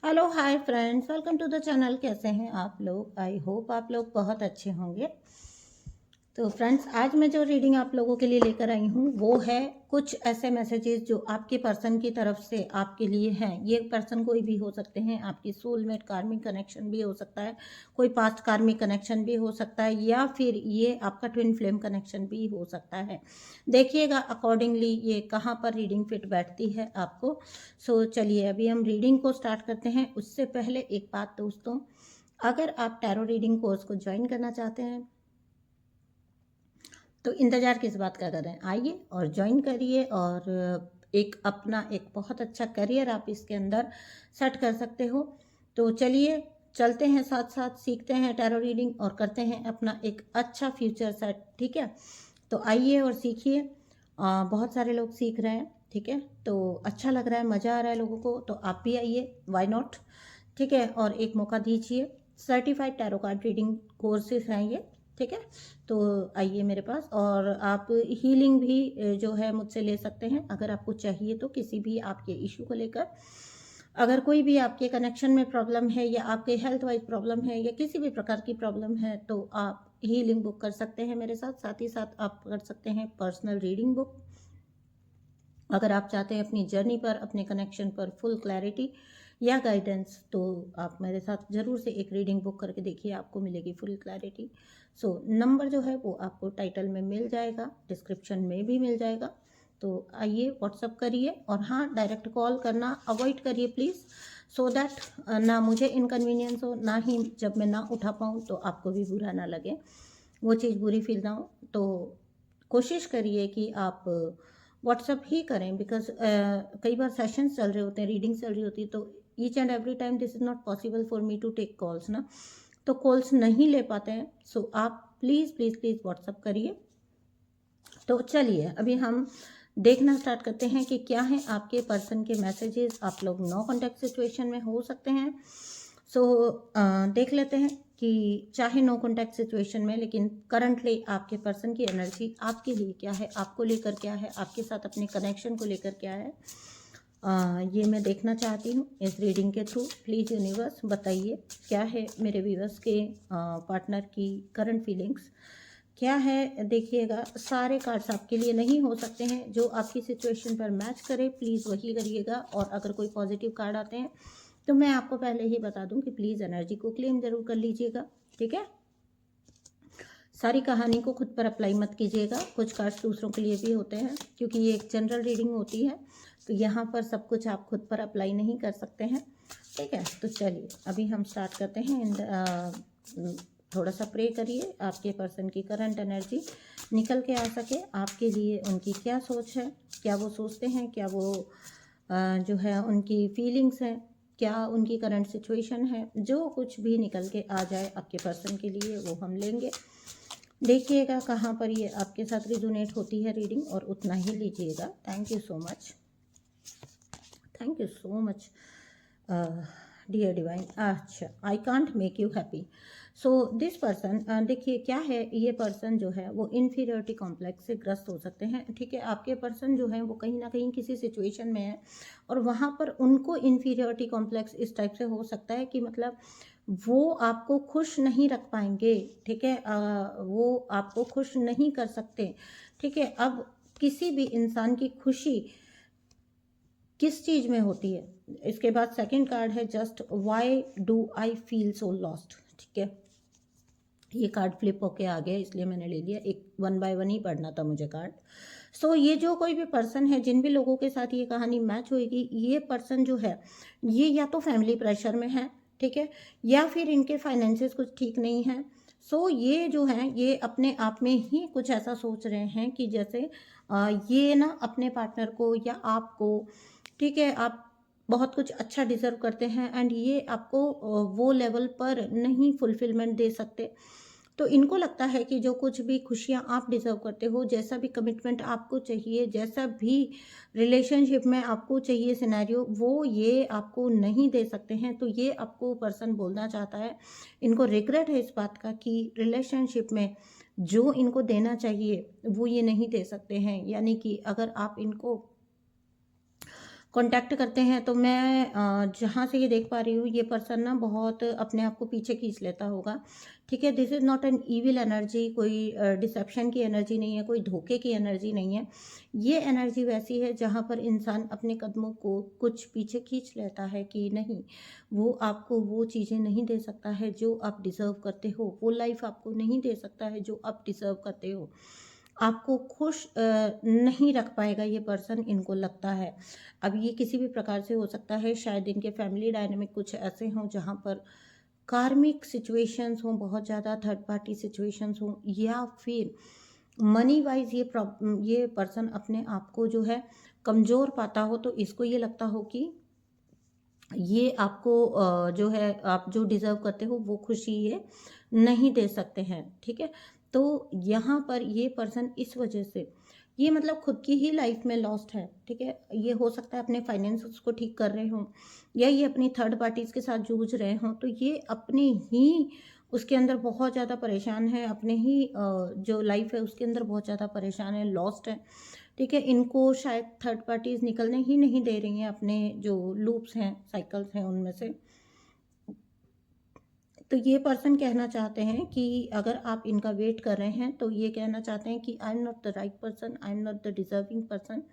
Hello hi friends, welcome to the channel. कैसे हैं आप लोग? आई होप आप लोग बहुत अच्छे होंगे। तो फ्रेंड्स, आज मैं जो रीडिंग आप लोगों के लिए लेकर आई हूँ वो है कुछ ऐसे मैसेजेस जो आपके पर्सन की तरफ से आपके लिए हैं। ये पर्सन कोई भी हो सकते हैं, आपकी सोलमेट कार्मिक कनेक्शन भी हो सकता है, कोई पास्ट कार्मिक कनेक्शन भी हो सकता है, या फिर ये आपका ट्विन फ्लेम कनेक्शन भी हो सकता है। देखिएगा अकॉर्डिंगली ये कहाँ पर रीडिंग फिट बैठती है आपको। सो चलिए अभी हम रीडिंग को स्टार्ट करते हैं। उससे पहले एक बात दोस्तों, अगर आप टैरो रीडिंग कोर्स को ज्वाइन करना चाहते हैं तो इंतज़ार किस बात का कर रहे हैं? आइए और ज्वाइन करिए और एक अपना एक बहुत अच्छा करियर आप इसके अंदर सेट कर सकते हो। तो चलिए चलते हैं, साथ साथ सीखते हैं टैरो रीडिंग और करते हैं अपना एक अच्छा फ्यूचर सेट। ठीक है, तो आइए और सीखिए। बहुत सारे लोग सीख रहे हैं, ठीक है, तो अच्छा लग रहा है, मज़ा आ रहा है लोगों को, तो आप भी आइए, वाई नॉट। ठीक है, और एक मौका दीजिए। Certified tarot card reading courses हैं ये, ठीक है। तो आइए मेरे पास, और आप हीलिंग भी जो है मुझसे ले सकते हैं अगर आपको चाहिए तो, किसी भी आपके इशू को लेकर। अगर कोई भी आपके कनेक्शन में प्रॉब्लम है या आपके हेल्थ वाइज प्रॉब्लम है या किसी भी प्रकार की प्रॉब्लम है तो आप हीलिंग बुक कर सकते हैं मेरे साथ। साथ ही साथ आप कर सकते हैं पर्सनल रीडिंग बुक। अगर आप चाहते हैं अपनी जर्नी पर, अपने कनेक्शन पर फुल क्लैरिटी या गाइडेंस, तो आप मेरे साथ ज़रूर से एक रीडिंग बुक करके देखिए, आपको मिलेगी फुल क्लैरिटी। सो नंबर जो है वो आपको टाइटल में मिल जाएगा, डिस्क्रिप्शन में भी मिल जाएगा। तो आइए व्हाट्सअप करिए, और हाँ, डायरेक्ट कॉल करना अवॉइड करिए प्लीज़, सो दैट ना मुझे इनकन्वीनियंस हो, ना ही जब मैं ना उठा पाऊँ तो आपको भी बुरा ना लगे, वो चीज़ बुरी फील ना हो। तो कोशिश करिए कि आप व्हाट्सअप ही करें, बिकॉज कई बार सेशंस चल रहे होते हैं, रीडिंग चल रही होती है, तो each and every time this is not possible for me to take calls ना, तो कॉल्स नहीं ले पाते हैं। सो आप प्लीज़ प्लीज़ प्लीज़ व्हाट्सअप करिए। तो चलिए अभी हम देखना स्टार्ट करते हैं कि क्या है आपके पर्सन के मैसेजेस। आप लोग नो कॉन्टैक्ट सिचुएशन में हो सकते हैं। सो देख लेते हैं कि चाहे नो कॉन्टैक्ट सिचुएशन में, लेकिन करंटली आपके पर्सन की एनर्जी आपके लिए क्या है, आपको लेकर क्या है, आपके साथ अपने कनेक्शन को लेकर क्या है, ये मैं देखना चाहती हूँ इस रीडिंग के थ्रू। प्लीज़ यूनिवर्स बताइए क्या है मेरे व्यूअर्स के पार्टनर की करंट फीलिंग्स क्या है। देखिएगा सारे कार्ड्स आपके लिए नहीं हो सकते हैं, जो आपकी सिचुएशन पर मैच करे प्लीज़ वही करिएगा। और अगर कोई पॉजिटिव कार्ड आते हैं तो मैं आपको पहले ही बता दूं कि प्लीज़ एनर्जी को क्लेम ज़रूर कर लीजिएगा, ठीक है। सारी कहानी को खुद पर अप्लाई मत कीजिएगा, कुछ कार्ड्स दूसरों के लिए भी होते हैं, क्योंकि ये एक जनरल रीडिंग होती है, तो यहाँ पर सब कुछ आप खुद पर अप्लाई नहीं कर सकते हैं, ठीक है। तो चलिए अभी हम स्टार्ट करते हैं। थोड़ा सा प्रे करिए आपके पर्सन की करंट एनर्जी निकल के आ सके, आपके लिए उनकी क्या सोच है, क्या वो सोचते हैं, क्या वो जो है उनकी फीलिंग्स हैं, क्या उनकी करंट सिचुएशन है। जो कुछ भी निकल के आ जाए आपके पर्सन के लिए वो हम लेंगे। देखिएगा कहाँ पर ये आपके साथ रिजोनेट होती है रीडिंग, और उतना ही लीजिएगा। Thank you so much, thank you so much dear divine. अच्छा, I can't make you happy. So this person, देखिए क्या है, ये पर्सन जो है वो इन्फीरियरिटी कॉम्प्लेक्स से ग्रस्त हो सकते हैं, ठीक है। आपके पर्सन जो है वो कहीं ना कहीं किसी सिचुएशन में है और वहाँ पर उनको इन्फीरियरिटी कॉम्प्लेक्स इस टाइप से हो सकता है कि मतलब वो आपको खुश नहीं रख पाएंगे, ठीक है। वो आपको खुश नहीं कर सकते, ठीक है। अब किसी भी इंसान की खुशी किस चीज़ में होती है? इसके बाद सेकंड कार्ड है just why do I feel so lost, ठीक है। ये कार्ड फ्लिप होके आ गया इसलिए मैंने ले लिया, एक वन बाय वन ही पढ़ना था मुझे कार्ड। सो ये जो कोई भी पर्सन है, जिन भी लोगों के साथ ये कहानी मैच होगी, ये पर्सन जो है ये या तो फैमिली प्रेशर में है, ठीक है, या फिर इनके फाइनेंसेस कुछ ठीक नहीं है। सो ये जो है ये अपने आप में ही कुछ ऐसा सोच रहे हैं कि जैसे ये ना अपने पार्टनर को या आपको, ठीक है, आप बहुत कुछ अच्छा डिज़र्व करते हैं एंड ये आपको वो लेवल पर नहीं फुलफिलमेंट दे सकते। तो इनको लगता है कि जो कुछ भी खुशियाँ आप डिज़र्व करते हो, जैसा भी कमिटमेंट आपको चाहिए, जैसा भी रिलेशनशिप में आपको चाहिए सिनेरियो, वो ये आपको नहीं दे सकते हैं। तो ये आपको पर्सन बोलना चाहता है, इनको रिग्रेट है इस बात का कि रिलेशनशिप में जो इनको देना चाहिए वो ये नहीं दे सकते हैं। यानी कि अगर आप इनको कांटेक्ट करते हैं तो मैं जहाँ से ये देख पा रही हूँ, ये पर्सन ना बहुत अपने आप को पीछे खींच लेता होगा, ठीक है। This is not an evil energy, कोई डिसेप्शन की एनर्जी नहीं है, कोई धोखे की एनर्जी नहीं है। ये एनर्जी वैसी है जहाँ पर इंसान अपने कदमों को कुछ पीछे खींच लेता है कि नहीं, वो आपको वो चीज़ें नहीं दे सकता है जो आप डिज़र्व करते हो, वो लाइफ आपको नहीं दे सकता है जो आप डिज़र्व करते हो। आपको खुश नहीं रख पाएगा ये पर्सन, इनको लगता है। अब ये किसी भी प्रकार से हो सकता है, शायद इनके फैमिली डायनामिक कुछ ऐसे हों जहाँ पर कार्मिक सिचुएशंस हों, बहुत ज़्यादा थर्ड पार्टी सिचुएशंस हों, या फिर मनी वाइज ये पर्सन अपने आप को जो है कमज़ोर पाता हो, तो इसको ये लगता हो कि ये आपको जो है आप जो डिज़र्व करते हो वो खुशी ये नहीं दे सकते हैं, ठीक है। तो यहाँ पर ये पर्सन इस वजह से ये मतलब खुद की ही लाइफ में लॉस्ट है, ठीक है। ये हो सकता है अपने फाइनेंस को ठीक कर रहे हों, या ये अपनी थर्ड पार्टीज़ के साथ जूझ रहे हों, तो ये अपने ही उसके अंदर बहुत ज़्यादा परेशान है, अपने ही जो लाइफ है उसके अंदर बहुत ज़्यादा परेशान है, लॉस्ट है, ठीक है। इनको शायद थर्ड पार्टीज़ निकलने ही नहीं दे रही हैं अपने जो लूप्स हैं, साइकिल्स हैं उनमें से। तो ये पर्सन कहना चाहते हैं कि अगर आप इनका वेट कर रहे हैं तो ये कहना चाहते हैं कि I am not the right person, I am not the deserving person.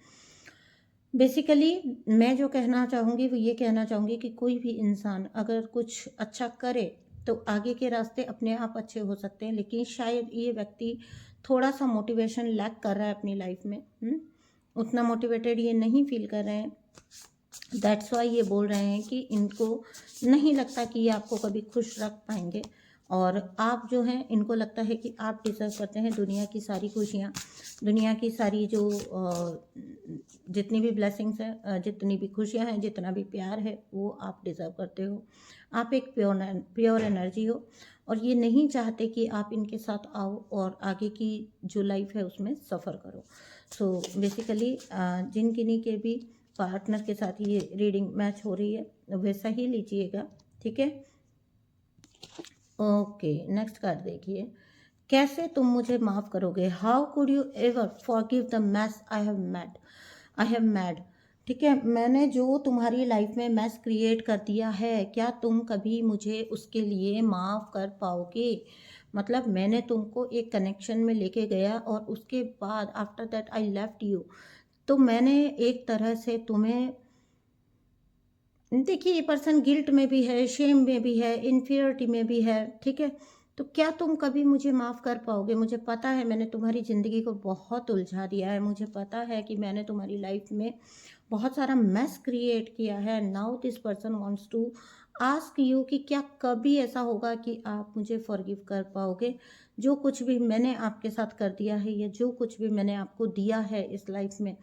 Basically मैं जो कहना चाहूँगी वो ये कहना चाहूँगी कि कोई भी इंसान अगर कुछ अच्छा करे तो आगे के रास्ते अपने आप अच्छे हो सकते हैं, लेकिन शायद ये व्यक्ति थोड़ा सा मोटिवेशन लैक कर रहा है अपनी लाइफ में, उतना मोटिवेटेड ये नहीं फील कर रहे हैं। दैट्स वाई ये बोल रहे हैं कि इनको नहीं लगता कि ये आपको कभी खुश रख पाएंगे, और आप जो हैं इनको लगता है कि आप डिज़र्व करते हैं दुनिया की सारी खुशियाँ, दुनिया की सारी जो जितनी भी ब्लेसिंग्स हैं, जितनी भी खुशियाँ हैं, जितना भी प्यार है, वो आप डिज़र्व करते हो। आप एक प्योर एनर्जी हो, और ये नहीं चाहते कि आप इनके साथ आओ और आगे की जो लाइफ है उसमें सफ़र करो। सो बेसिकली जिन किन्हीं के भी पार्टनर के साथ ये रीडिंग मैच हो रही है वैसा ही लीजिएगा, ठीक है। ओके, नेक्स्ट कार्ड देखिए। कैसे तुम मुझे माफ़ करोगे? How could you ever forgive the mess I have made. ठीक है, मैंने जो तुम्हारी लाइफ में मैस क्रिएट कर दिया है, क्या तुम कभी मुझे उसके लिए माफ़ कर पाओगे? मतलब मैंने तुमको एक कनेक्शन में लेके गया और उसके बाद after that I left you, तो मैंने एक तरह से तुम्हें, देखिए ये पर्सन गिल्ट में भी है, शेम में भी है, इन्फीरियरिटी में भी है, ठीक है। तो क्या तुम कभी मुझे माफ़ कर पाओगे? मुझे पता है मैंने तुम्हारी ज़िंदगी को बहुत उलझा दिया है, मुझे पता है कि मैंने तुम्हारी लाइफ में बहुत सारा मेस क्रिएट किया है। Now this person wants to ask you कि क्या कभी ऐसा होगा कि आप मुझे फॉरगिव कर पाओगे? जो कुछ भी मैंने आपके साथ कर दिया है, या जो कुछ भी मैंने आपको दिया है इस लाइफ में,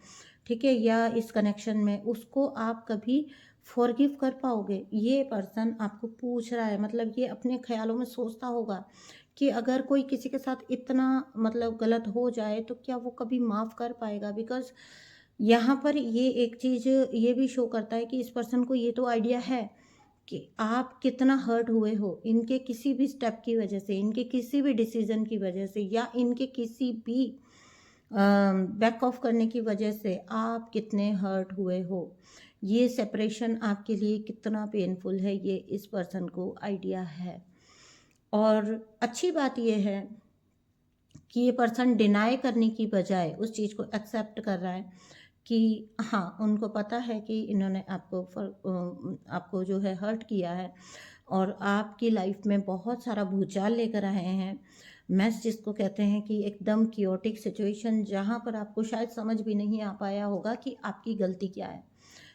ठीक है, या इस कनेक्शन में, उसको आप कभी फॉरगिव कर पाओगे? ये पर्सन आपको पूछ रहा है, मतलब ये अपने ख्यालों में सोचता होगा कि अगर कोई किसी के साथ इतना मतलब गलत हो जाए तो क्या वो कभी माफ़ कर पाएगा? बिकॉज़ यहाँ पर ये एक चीज़ ये भी शो करता है कि इस पर्सन को ये तो आइडिया है कि आप कितना हर्ट हुए हो इनके किसी भी स्टेप की वजह से, इनके किसी भी डिसीज़न की वजह से, या इनके किसी भी बैक ऑफ करने की वजह से आप कितने हर्ट हुए हो। ये सेपरेशन आपके लिए कितना पेनफुल है, ये इस पर्सन को आइडिया है। और अच्छी बात ये है कि ये पर्सन डिनाई करने की बजाय उस चीज़ को एक्सेप्ट कर रहा है कि हाँ, उनको पता है कि इन्होंने आपको जो है हर्ट किया है, और आपकी लाइफ में बहुत सारा भूचाल लेकर आए हैं। मैस जिसको कहते हैं कि एकदम कियोटिक सिचुएशन, जहाँ पर आपको शायद समझ भी नहीं आ पाया होगा कि आपकी गलती क्या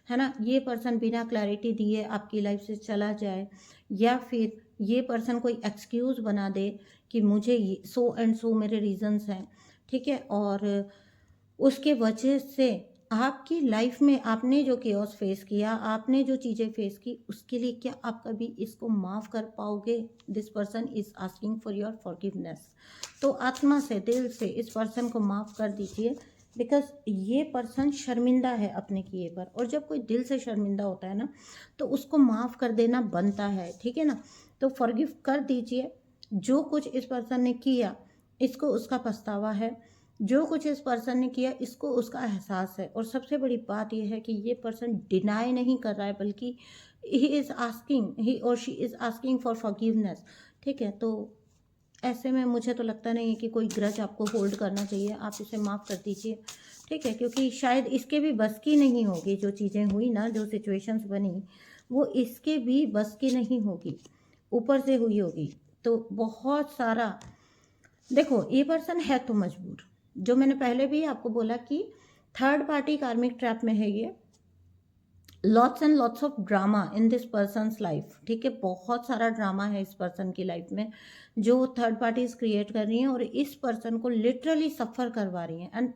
है ना? ये पर्सन बिना क्लैरिटी दिए आपकी लाइफ से चला जाए, या फिर ये पर्सन कोई एक्सक्यूज़ बना दे कि मुझे ये सो एंड सो मेरे रीज़न्स हैं, ठीक है? और उसके वजह से आपकी लाइफ में आपने जो केओस फेस किया, आपने जो चीज़ें फेस की, उसके लिए क्या आप कभी इसको माफ़ कर पाओगे? This person is asking for your forgiveness. तो आत्मा से, दिल से इस पर्सन को माफ़ कर दीजिए, बिकॉज़ ये पर्सन शर्मिंदा है अपने किए पर, और जब कोई दिल से शर्मिंदा होता है ना, तो उसको माफ़ कर देना बनता है, ठीक है ना? तो फॉरगिव कर दीजिए। जो कुछ इस पर्सन ने किया, इसको उसका पछतावा है। जो कुछ इस पर्सन ने किया इसको उसका एहसास है, और सबसे बड़ी बात यह है कि ये पर्सन डिनाई नहीं कर रहा है, बल्कि ही और she is asking for forgiveness. ठीक है, तो ऐसे में मुझे तो लगता नहीं है कि कोई ग्रज आपको होल्ड करना चाहिए, आप इसे माफ़ कर दीजिए। ठीक है, क्योंकि शायद इसके भी बस की नहीं होगी, जो चीज़ें हुई ना, जो सिचुएशंस बनी, वो इसके भी बस की नहीं होगी, ऊपर से हुई होगी। तो बहुत सारा, देखो ये पर्सन है तो मजबूर, जो मैंने पहले भी आपको बोला कि थर्ड पार्टी कार्मिक ट्रैप में है ये। Lots and lots of drama in this persons life. ठीक है, बहुत सारा ड्रामा है इस पर्सन की लाइफ में, जो थर्ड पार्टीज क्रिएट कर रही हैं और इस पर्सन को लिटरली सफ़र करवा रही हैं। And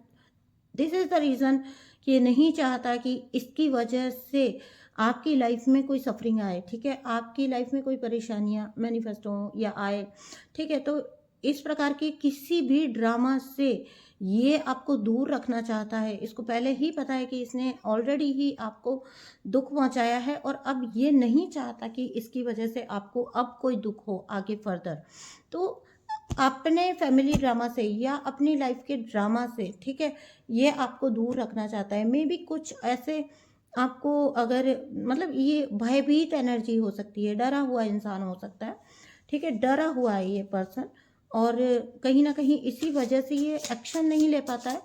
this is the reason कि ये नहीं चाहता कि इसकी वजह से आपकी लाइफ में कोई सफरिंग आए। ठीक है, आपकी लाइफ में कोई परेशानियां मैनिफेस्ट हो या आए। ठीक है, तो इस प्रकार की किसी भी ड्रामा से ये आपको दूर रखना चाहता है। इसको पहले ही पता है कि इसने ऑलरेडी ही आपको दुख पहुंचाया है, और अब ये नहीं चाहता कि इसकी वजह से आपको अब कोई दुख हो आगे फर्दर। तो अपने फैमिली ड्रामा से या अपनी लाइफ के ड्रामा से, ठीक है, ये आपको दूर रखना चाहता है। मे बी कुछ ऐसे आपको, अगर मतलब ये भयभीत एनर्जी हो सकती है, डरा हुआ इंसान हो सकता है। ठीक है, डरा हुआ है ये पर्सन, और कहीं ना कहीं इसी वजह से ये एक्शन नहीं ले पाता है।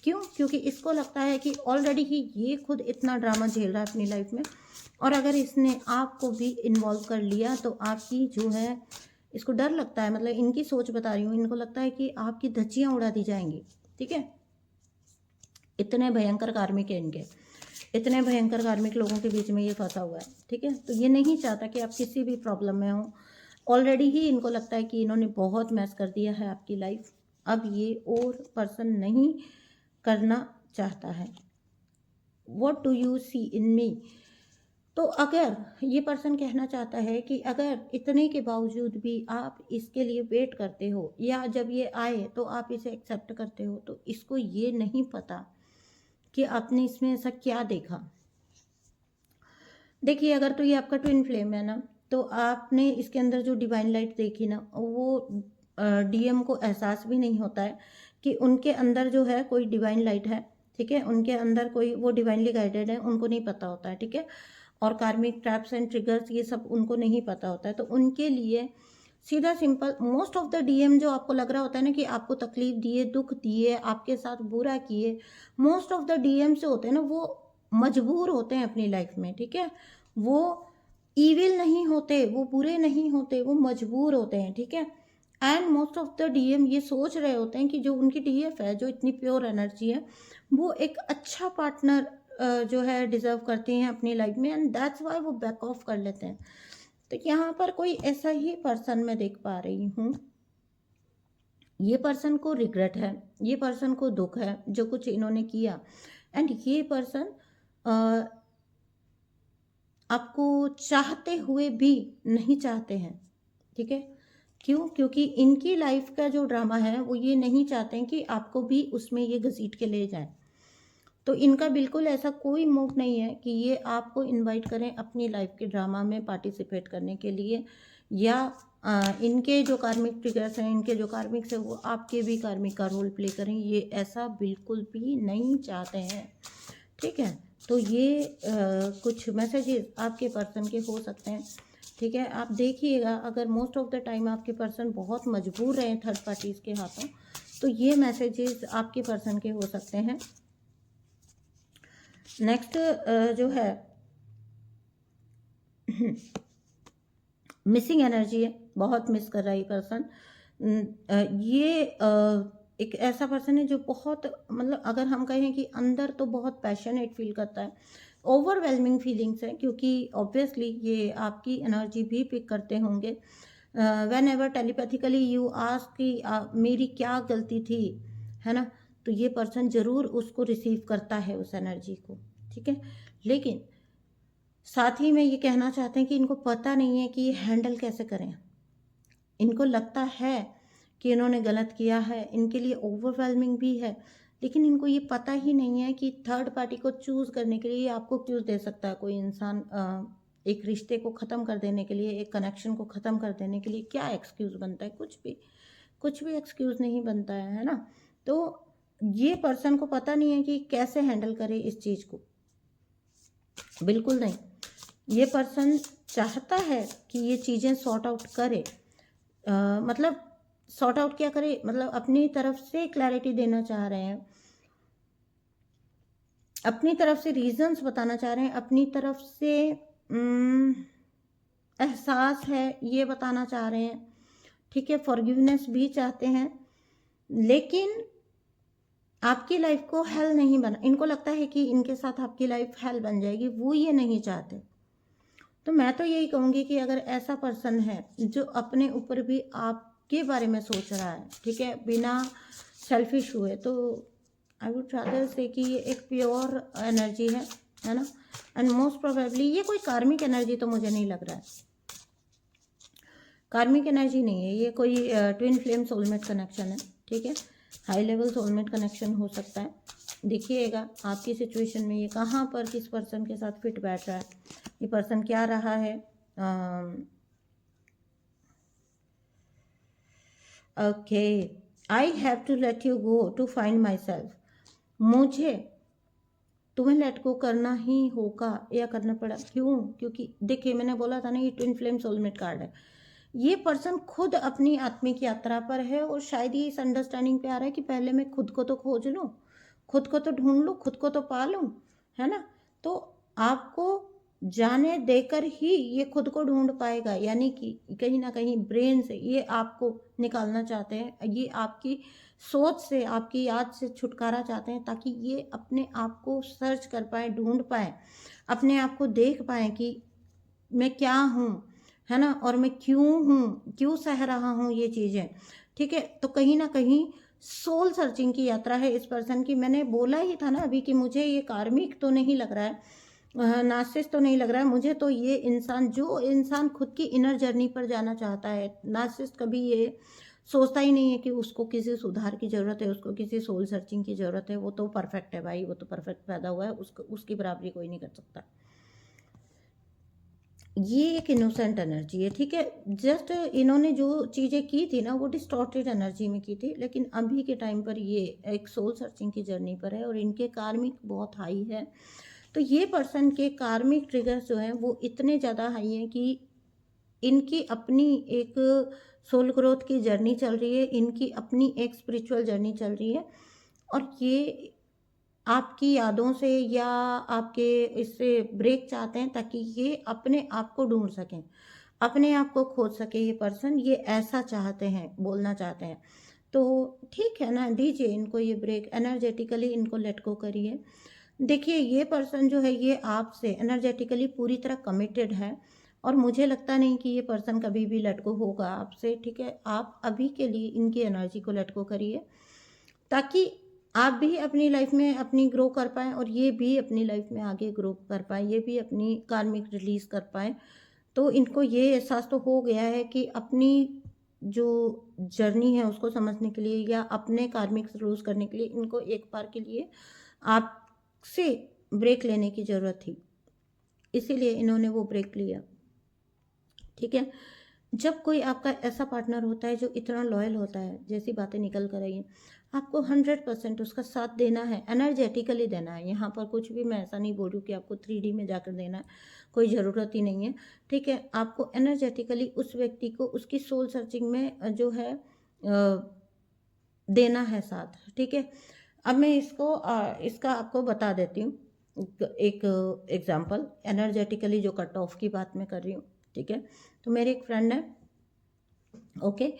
क्यों? क्योंकि इसको लगता है कि ऑलरेडी ही ये खुद इतना ड्रामा झेल रहा है अपनी लाइफ में, और अगर इसने आपको भी इन्वॉल्व कर लिया तो आपकी जो है, इसको डर लगता है, मतलब इनकी सोच बता रही हूँ, इनको लगता है कि आपकी धज्जियाँ उड़ा दी जाएंगी। ठीक है, इतने भयंकर कार्मिक है इनके, इतने भयंकर कार्मिक लोगों के बीच में ये फंसा हुआ है। ठीक है, तो ये नहीं चाहता कि आप किसी भी प्रॉब्लम में हो। ऑलरेडी ही इनको लगता है कि इन्होंने बहुत मैस कर दिया है आपकी लाइफ, अब ये और पर्सन नहीं करना चाहता है। व्हाट डू यू सी इन मी? तो अगर ये पर्सन कहना चाहता है कि अगर इतने के बावजूद भी आप इसके लिए वेट करते हो, या जब ये आए तो आप इसे एक्सेप्ट करते हो, तो इसको ये नहीं पता कि आपने इसमें ऐसा क्या देखा। देखिए, अगर तो ये आपका ट्विन फ्लेम है ना, तो आपने इसके अंदर जो डिवाइन लाइट देखी ना, वो डीएम को एहसास भी नहीं होता है कि उनके अंदर जो है कोई डिवाइन लाइट है। ठीक है, उनके अंदर कोई, वो डिवाइनली गाइडेड है, उनको नहीं पता होता है। ठीक है, और कार्मिक ट्रैप्स एंड ट्रिगर्स ये सब उनको नहीं पता होता है। तो उनके लिए सीधा simple, most of the DM जो आपको लग रहा होता है ना कि आपको तकलीफ दिए, दुख दिए, आपके साथ बुरा किए, मोस्ट ऑफ द डीएम से होते हैं ना, वो मजबूर होते हैं अपनी लाइफ में। ठीक है, वो ईविल नहीं होते, वो बुरे नहीं होते, वो मजबूर होते हैं। ठीक है, and most of the DM ये सोच रहे होते हैं कि जो उनकी डीएफ है, जो इतनी प्योर एनर्जी है, वो एक अच्छा पार्टनर जो है डिजर्व करती हैं अपनी लाइफ में, एंड दैट्स वाई वो बैक ऑफ कर लेते हैं। तो यहाँ पर कोई ऐसा ही पर्सन मैं देख पा रही हूँ। ये पर्सन को रिग्रेट है, ये पर्सन को दुख है जो कुछ इन्होंने किया, एंड ये पर्सन आपको चाहते हुए भी नहीं चाहते हैं। ठीक है, क्यों? क्योंकि इनकी लाइफ का जो ड्रामा है वो ये नहीं चाहते हैं कि आपको भी उसमें ये घसीट के ले जाए। तो इनका बिल्कुल ऐसा कोई मूव नहीं है कि ये आपको इनवाइट करें अपनी लाइफ के ड्रामा में पार्टिसिपेट करने के लिए, या इनके जो कार्मिक ट्रिगर्स हैं, इनके जो कार्मिक्स हैं, वो आपके भी कार्मिक का रोल प्ले करें, ये ऐसा बिल्कुल भी नहीं चाहते हैं। ठीक है, तो ये कुछ मैसेजेस आपके पर्सन के हो सकते हैं। ठीक है, आप देखिएगा, अगर मोस्ट ऑफ द टाइम आपके पर्सन बहुत मजबूर रहे थर्ड पार्टीज़ के हाथों, तो ये मैसेजेस आपके पर्सन के हो सकते हैं। नेक्स्ट जो है मिसिंग एनर्जी है, बहुत मिस कर रहा है ये पर्सन। ये एक ऐसा पर्सन है जो बहुत, मतलब अगर हम कहें कि अंदर तो बहुत पैशनेट फील करता है, ओवरवेलमिंग फीलिंग्स है, क्योंकि ऑब्वियसली ये आपकी एनर्जी भी पिक करते होंगे। When ever telepathically you ask कि मेरी क्या गलती थी, है ना, तो ये पर्सन ज़रूर उसको रिसीव करता है, उस एनर्जी को। ठीक है, लेकिन साथ ही में ये कहना चाहते हैं कि इनको पता नहीं है कि ये हैंडल कैसे करें। इनको लगता है कि इन्होंने गलत किया है, इनके लिए ओवरवेलमिंग भी है, लेकिन इनको ये पता ही नहीं है कि थर्ड पार्टी को चूज़ करने के लिए आपको क्यों दे सकता है कोई इंसान। एक रिश्ते को ख़त्म कर देने के लिए, एक कनेक्शन को ख़त्म कर देने के लिए क्या एक्सक्यूज़ बनता है? कुछ भी एक्सक्यूज़ नहीं बनता है ना। तो ये पर्सन को पता नहीं है कि कैसे हैंडल करे इस चीज़ को, बिल्कुल नहीं। ये पर्सन चाहता है कि ये चीज़ें सॉर्ट आउट करे, मतलब सॉर्ट आउट क्या करे, मतलब अपनी तरफ से क्लैरिटी देना चाह रहे हैं, अपनी तरफ से रीजंस बताना चाह रहे हैं, अपनी तरफ से एहसास है ये बताना चाह रहे हैं, ठीक है। फॉरगिवनेस भी चाहते हैं, लेकिन आपकी लाइफ को हेल नहीं बना, इनको लगता है कि इनके साथ आपकी लाइफ हेल बन जाएगी, वो ये नहीं चाहते। तो मैं तो यही कहूँगी कि अगर ऐसा पर्सन है जो अपने ऊपर भी आपके बारे में सोच रहा है, ठीक है, बिना सेल्फिश हुए, तो आई वुड रादर से कि ये एक प्योर एनर्जी है ना। एंड मोस्ट प्रोबेबली ये कोई कार्मिक एनर्जी तो मुझे नहीं लग रहा है, कार्मिक एनर्जी नहीं है ये, कोई ट्विन फ्लेम सोलमेट कनेक्शन है, ठीक है। हाई लेवल सोलमेट कनेक्शन हो सकता है। देखिएगा आपकी सिचुएशन में ये कहाँ पर किस पर्सन के साथ फिट बैठ रहा है, ये पर्सन क्या रहा है। Okay, I have to let you go to find myself, मुझे तुम्हें लेट गो करना ही होगा या करना पड़ा, क्यों? क्योंकि देखिए मैंने बोला था ना ये ट्विन फ्लेम सोलमेट कार्ड है। ये पर्सन खुद अपनी आत्मिक यात्रा पर है और शायद ये इस अंडरस्टैंडिंग पे आ रहा है कि पहले मैं खुद को तो खोज लूँ, खुद को तो ढूंढ लूँ, खुद को तो पा लूँ, है ना। तो आपको जाने देकर ही ये खुद को ढूंढ पाएगा, यानी कि कहीं ना कहीं ब्रेन से ये आपको निकालना चाहते हैं, ये आपकी सोच से, आपकी याद से छुटकारा चाहते हैं, ताकि ये अपने आप को सर्च कर पाए, ढूंढ पाए, अपने आप को देख पाए कि मैं क्या हूँ, है ना, और मैं क्यों हूँ, क्यों सह रहा हूँ ये चीज़ें, ठीक है। तो कहीं ना कहीं सोल सर्चिंग की यात्रा है इस पर्सन की। मैंने बोला ही था ना अभी कि मुझे ये कार्मिक तो नहीं लग रहा है, नार्सिसिस्ट तो नहीं लग रहा है मुझे, तो ये इंसान, जो इंसान खुद की इनर जर्नी पर जाना चाहता है, नार्सिसिस्ट कभी ये सोचता ही नहीं है कि उसको किसी सुधार की ज़रूरत है, उसको किसी सोल सर्चिंग की ज़रूरत है। वो तो परफेक्ट है भाई, वो तो परफेक्ट पैदा हुआ है, उसको उसकी बराबरी कोई नहीं कर सकता। ये एक इनोसेंट एनर्जी है, ठीक है। जस्ट इन्होंने जो चीज़ें की थी ना वो डिस्टॉर्टेड एनर्जी में की थी, लेकिन अभी के टाइम पर ये एक सोल सर्चिंग की जर्नी पर है और इनके कार्मिक बहुत हाई है। तो ये पर्सन के कार्मिक ट्रिगर्स जो हैं वो इतने ज़्यादा हाई हैं कि इनकी अपनी एक सोल ग्रोथ की जर्नी चल रही है, इनकी अपनी एक स्पिरिचुअल जर्नी चल रही है, और ये आपकी यादों से या आपके इससे ब्रेक चाहते हैं ताकि ये अपने आप को ढूंढ सकें, अपने आप को खोज सके। ये पर्सन ये ऐसा चाहते हैं, बोलना चाहते हैं। तो ठीक है ना, दीजिए इनको ये ब्रेक, एनर्जेटिकली इनको लेट गो करिए। देखिए ये पर्सन जो है ये आपसे एनर्जेटिकली पूरी तरह कमिटेड है, और मुझे लगता नहीं कि ये पर्सन कभी भी लेट गो होगा आपसे, ठीक है। आप अभी के लिए इनकी एनर्जी को लेट गो करिए, ताकि आप भी अपनी लाइफ में अपनी ग्रो कर पाएँ और ये भी अपनी लाइफ में आगे ग्रो कर पाए, ये भी अपनी कार्मिक रिलीज़ कर पाएँ। तो इनको ये एहसास तो हो गया है कि अपनी जो जर्नी है उसको समझने के लिए या अपने कार्मिक लूज़ करने के लिए इनको एक बार के लिए आपसे ब्रेक लेने की ज़रूरत थी, इसीलिए इन्होंने वो ब्रेक लिया, ठीक है। जब कोई आपका ऐसा पार्टनर होता है जो इतना लॉयल होता है, जैसी बातें निकल कर आई हैं, आपको 100% उसका साथ देना है, एनर्जेटिकली देना है। यहाँ पर कुछ भी मैं ऐसा नहीं बोल रही हूँ कि आपको 3D में जाकर देना है, कोई ज़रूरत ही नहीं है, ठीक है। आपको एनर्जेटिकली उस व्यक्ति को उसकी सोल सर्चिंग में जो है देना है साथ, ठीक है। अब मैं इसका आपको बता देती हूँ एक एग्जाम्पल, एनर्जेटिकली जो कट ऑफ की बात मैं कर रही हूँ, ठीक है। तो मेरी एक फ्रेंड है, ओके,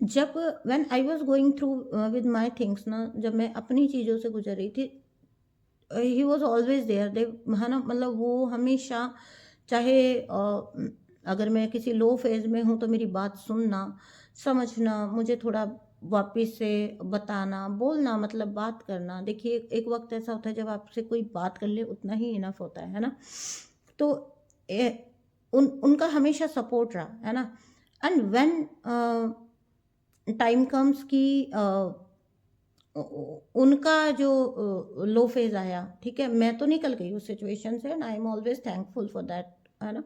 जब when I was going through with my things ना, जब मैं अपनी चीज़ों से गुजर रही थी, ही वॉज ऑलवेज देयर, दे, है ना, मतलब वो हमेशा, चाहे अगर मैं किसी लो फेज में हूँ तो मेरी बात सुनना, समझना, मुझे थोड़ा वापस से बताना, बोलना, मतलब बात करना। देखिए एक वक्त ऐसा होता है जब आपसे कोई बात कर ले उतना ही इनफ होता है ना। तो उनका हमेशा सपोर्ट रहा, है ना। एंड व्हेन टाइम कम्स कि उनका जो लो फेज आया, ठीक है, मैं तो निकल गई उस सिचुएशन से, and I am always thankful for that, है ना।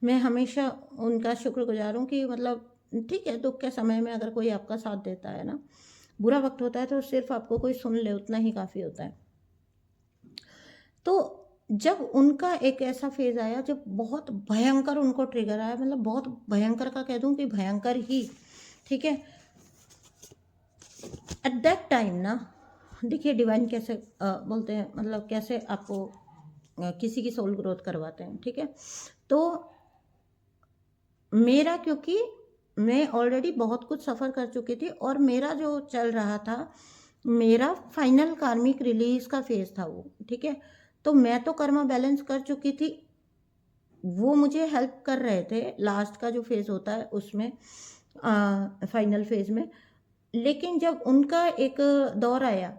मैं हमेशा उनका शुक्रगुजार हूँ कि मतलब ठीक है, दुख के समय में अगर कोई आपका साथ देता है ना, बुरा वक्त होता है तो सिर्फ आपको कोई सुन ले उतना ही काफ़ी होता है। तो जब उनका एक ऐसा फेज़ आया जब बहुत भयंकर उनको ट्रिगर आया, मतलब बहुत भयंकर का कह दूँ कि भयंकर ही, ठीक है। एट दैट टाइम ना, देखिए डिवाइन कैसे बोलते हैं, मतलब कैसे आपको किसी की सोल ग्रोथ करवाते हैं, ठीक है। तो मेरा, क्योंकि मैं ऑलरेडी बहुत कुछ सफ़र कर चुकी थी और मेरा जो चल रहा था, मेरा फाइनल कार्मिक रिलीज का फेज़ था वो, ठीक है। तो मैं तो कर्मा बैलेंस कर चुकी थी, वो मुझे हेल्प कर रहे थे लास्ट का जो फेज़ होता है उसमें, फाइनल फेज़ में। लेकिन जब उनका एक दौर आया,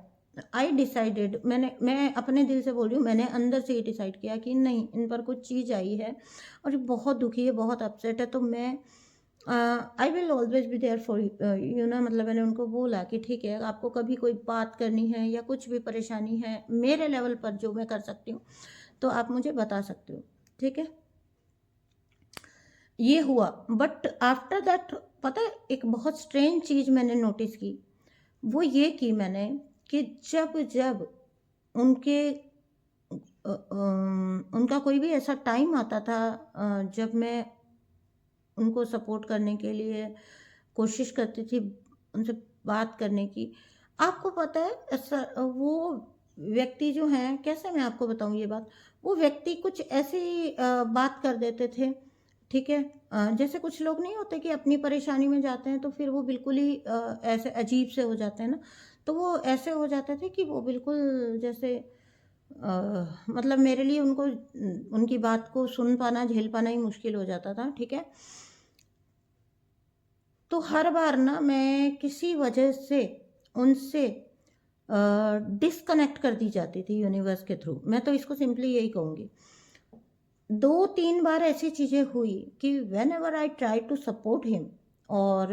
आई डिसाइडेड, मैं अपने दिल से बोल रही हूँ, मैंने अंदर से ही डिसाइड किया कि नहीं, इन पर कुछ चीज़ आई है और ये बहुत दुखी है, बहुत अपसेट है, तो मैं I will always be there for you ना। मतलब मैंने उनको बोला कि ठीक है, आपको कभी कोई बात करनी है या कुछ भी परेशानी है, मेरे लेवल पर जो मैं कर सकती हूँ तो आप मुझे बता सकते हो, ठीक है। ये हुआ, बट आफ्टर दैट पता है एक बहुत स्ट्रेंज चीज़ मैंने नोटिस की, वो ये की मैंने कि जब जब उनके उनका कोई भी ऐसा टाइम आता था जब मैं उनको सपोर्ट करने के लिए कोशिश करती थी, उनसे बात करने की, आपको पता है ऐसा वो व्यक्ति जो हैं, कैसे मैं आपको बताऊँ ये बात, वो व्यक्ति कुछ ऐसी बात कर देते थे, ठीक है। जैसे कुछ लोग नहीं होते कि अपनी परेशानी में जाते हैं तो फिर वो बिल्कुल ही ऐसे अजीब से हो जाते हैं ना, तो वो ऐसे हो जाते थे कि वो बिल्कुल जैसे मतलब मेरे लिए उनको उनकी बात को सुन पाना, झेल पाना ही मुश्किल हो जाता था, ठीक है। तो हर बार ना मैं किसी वजह से उनसे डिस्कनेक्ट कर दी जाती थी यूनिवर्स के थ्रू, मैं तो इसको सिंपली यही कहूँगी। 2-3 बार ऐसी चीज़ें हुई कि whenever I try to support him और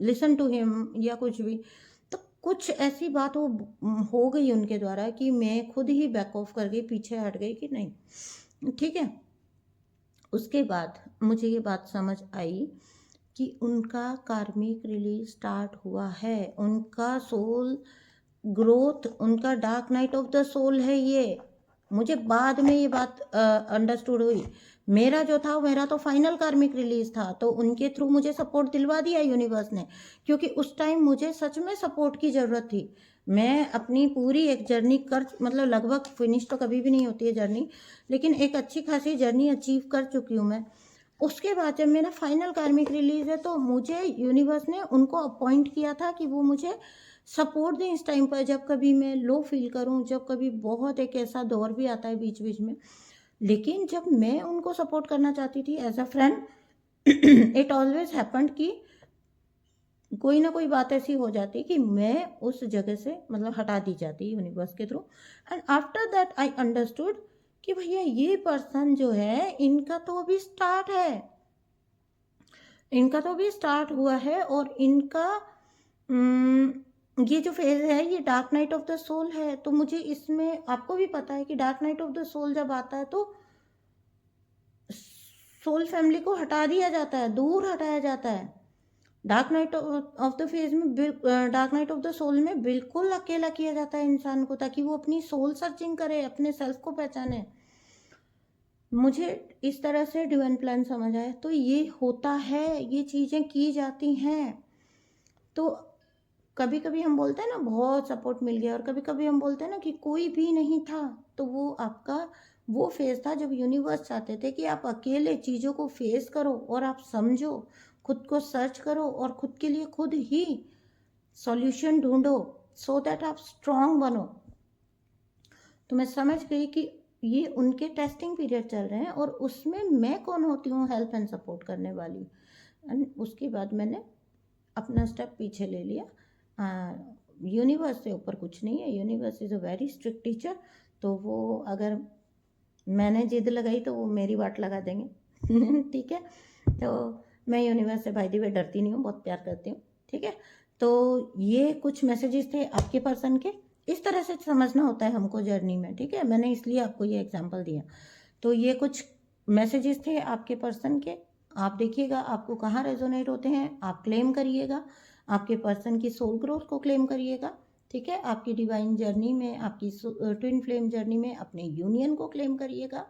लिसन टू हिम या कुछ भी, तो कुछ ऐसी बात हो गई उनके द्वारा कि मैं खुद ही बैक ऑफ कर गई, पीछे हट गई कि नहीं, ठीक है। उसके बाद मुझे ये बात समझ आई कि उनका कार्मिक रिलीज स्टार्ट हुआ है, उनका सोल ग्रोथ, उनका dark night of the soul है ये। मुझे बाद में ये बात अंडरस्टूड हुई। मेरा जो था, मेरा तो फाइनल कार्मिक रिलीज था, तो उनके थ्रू मुझे सपोर्ट दिलवा दिया यूनिवर्स ने, क्योंकि उस टाइम मुझे सच में सपोर्ट की ज़रूरत थी। मैं अपनी पूरी एक जर्नी कर, मतलब लगभग फिनिश तो कभी भी नहीं होती है जर्नी, लेकिन एक अच्छी खासी जर्नी अचीव कर चुकी हूँ मैं। उसके बाद जब मेरा फाइनल कार्मिक रिलीज है तो मुझे यूनिवर्स ने उनको अपॉइंट किया था कि वो मुझे सपोर्ट दें इस टाइम पर, जब कभी मैं लो फील करूं, जब कभी बहुत एक ऐसा दौर भी आता है बीच बीच में। लेकिन जब मैं उनको सपोर्ट करना चाहती थी as a friend, it always happened कि कोई ना कोई बात ऐसी हो जाती कि मैं उस जगह से मतलब हटा दी जाती यूनिवर्स के through. And after that I understood कि भैया ये पर्सन जो है, इनका तो अभी स्टार्ट है, इनका तो अभी स्टार्ट हुआ है, और इनका ये जो फेज है ये dark night of the soul है। तो मुझे इसमें, आपको भी पता है कि dark night of the soul जब आता है तो सोल फैमिली को हटा दिया जाता है, दूर हटाया जाता है। Dark night of the phase में, dark night of the soul में बिल्कुल अकेला किया जाता है इंसान को, ताकि वो अपनी सोल सर्चिंग करे, अपने सेल्फ को पहचाने। मुझे इस तरह से डिवाइन प्लान समझ आया। तो ये होता है, ये चीज़ें की जाती हैं। तो कभी कभी हम बोलते हैं ना बहुत सपोर्ट मिल गया, और कभी कभी हम बोलते हैं ना कि कोई भी नहीं था। तो वो आपका वो फेज था जब यूनिवर्स चाहते थे कि आप अकेले चीज़ों को फेस करो और आप समझो, खुद को सर्च करो और खुद के लिए खुद ही सॉल्यूशन ढूंढो, सो दैट आप स्ट्रांग बनो। तो मैं समझ गई कि ये उनके टेस्टिंग पीरियड चल रहे हैं, और उसमें मैं कौन होती हूँ हेल्प एंड सपोर्ट करने वाली। एंड उसके बाद मैंने अपना स्टेप पीछे ले लिया। यूनिवर्स से ऊपर कुछ नहीं है, universe is a very strict teacher. तो वो अगर मैंने जिद लगाई तो वो मेरी वाट लगा देंगे ठीक है। तो मैं यूनिवर्स से बाय द वे डरती नहीं हूँ, बहुत प्यार करती हूँ, ठीक है। तो ये कुछ मैसेजेस थे आपके पर्सन के, इस तरह से समझना होता है हमको जर्नी में, ठीक है। मैंने इसलिए आपको ये एग्जांपल दिया। तो ये कुछ मैसेजेस थे आपके पर्सन के, आप देखिएगा आपको कहाँ रेजोनेट होते हैं, आप क्लेम करिएगा। आपके पर्सन की सोल ग्रोथ को क्लेम करिएगा, ठीक है। आपकी डिवाइन जर्नी में, आपकी ट्विन फ्लेम जर्नी में अपने यूनियन को क्लेम करिएगा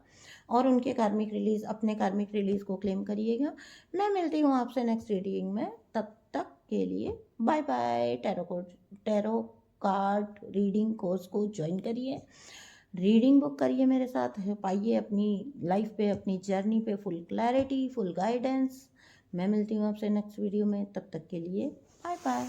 और उनके कार्मिक रिलीज, अपने कार्मिक रिलीज को क्लेम करिएगा। मैं मिलती हूँ आपसे नेक्स्ट रीडिंग में, तब तक के लिए bye bye. Tarot card reading course को ज्वाइन करिए, रीडिंग बुक करिए मेरे साथ, पाइए अपनी लाइफ पे, अपनी जर्नी पे फुल क्लैरिटी, फुल गाइडेंस। मैं मिलती हूँ आपसे नेक्स्ट वीडियो में, तब तक के लिए बाय बाय।